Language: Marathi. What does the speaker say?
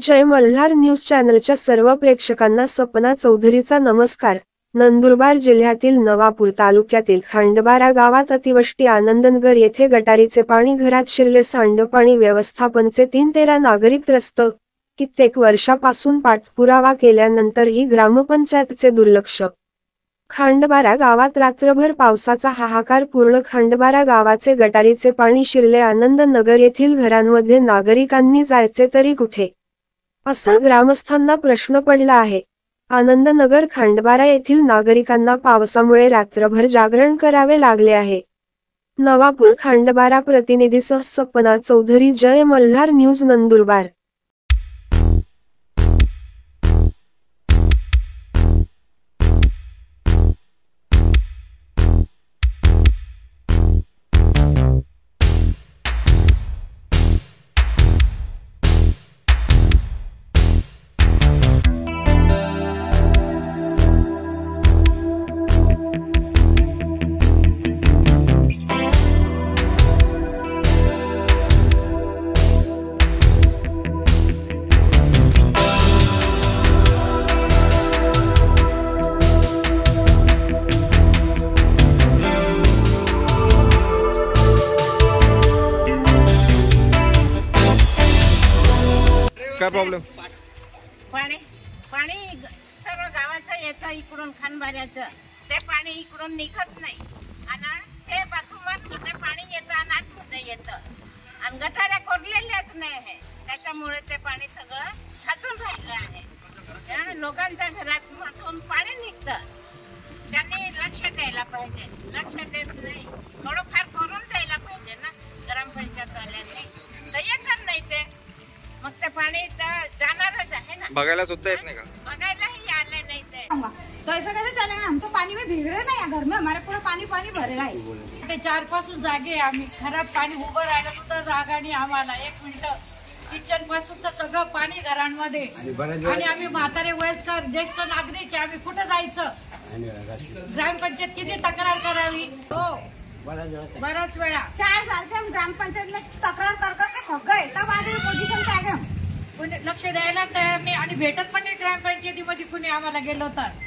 जय मल्हार न्यूज चॅनलच्या सर्व प्रेक्षकांना सपना चौधरीचा नमस्कार। नंदुरबार जिल्ह्यातील नवापूर तालुक्यातील खंडबारा गावात अतिवृष्टी आनंदनगर येथे गटारीचे पाणी घरात शिरले। सांडपाणी व्यवस्थापनचे 13 नागरिक त्रस्त। कित्येक वर्षापासून पाठपुरावा केल्यानंतरही ग्रामपंचायतचे दुर्लक्ष। खंडबारा गावात रात्रभर पावसाचा हाहाकार। पूर्ण खंडबारा गावाचे गटारीचे पाणी शिरले। आनंदनगर येथील घरांमध्ये नागरिकांनी जायचे तरी कुठे, असा ग्रामस्थांना प्रश्न पडला आहे। आनंदनगर खंडबारा येथील नागरिकांना पावसामुळे रात्रभर जागरण करावे लागले आहे। नवापूर खंडबारा प्रतिनिधीसह सपना चौधरी, जय मल्हार न्यूज, नंदुरबार। काय प्रॉब्लेम? पाणी सर्व गावाचं येतं, इकडून खंडबाऱ्याचं ते पाणी इकडून निघत नाही आणि ते बाथरूमात ते पाणी येतं आणि आतमध्ये येतं आणि गटाऱ्या कोरलेल्याच नाही आहे। त्याच्यामुळे ते पाणी सगळं साचून राहिलं आहे आणि लोकांच्या घरात मधून पाणी निघतं। त्यांनी लक्ष द्यायला पाहिजे, लक्ष देत नाही। थोडंफार करून द्यायला पाहिजे ना ग्रामपंचायतवाल्यांनी, तर येतच नाही ते। मग ते पाणी जाणारच आहे ना। बघायला सुद्धा येत नाही का? बघायलाही आले नाही ते। तो ऐसा कैसे चलेगा? हम तो पानी में भीग रहे ना, घर में हमारे पूरा पानी भरेगा है। ते 4 जागे आम्ही घरात पाणी उभं राहिलं सुद्धा जागा नाही आम्हाला। 1 मिनिट किचन पासून तर सगळं पाणी घरांमध्ये आणि आम्ही म्हातारे वयस्कर ज्येष्ठ नागरिक आहे, आम्ही कुठं जायचं? ग्रामपंचायत किती तक्रार करावी? हो, बराच वेळा 4 साल से हम ग्रामपंचायत में तक्रार कर के थक गए, तब आज पोजीशन पे आ गए हम। कोणी लक्ष द्यायला तयार नाही आणि भेटत पण नाही ग्रामपंचायतीमध्ये कुणी आम्हाला गेलो तर।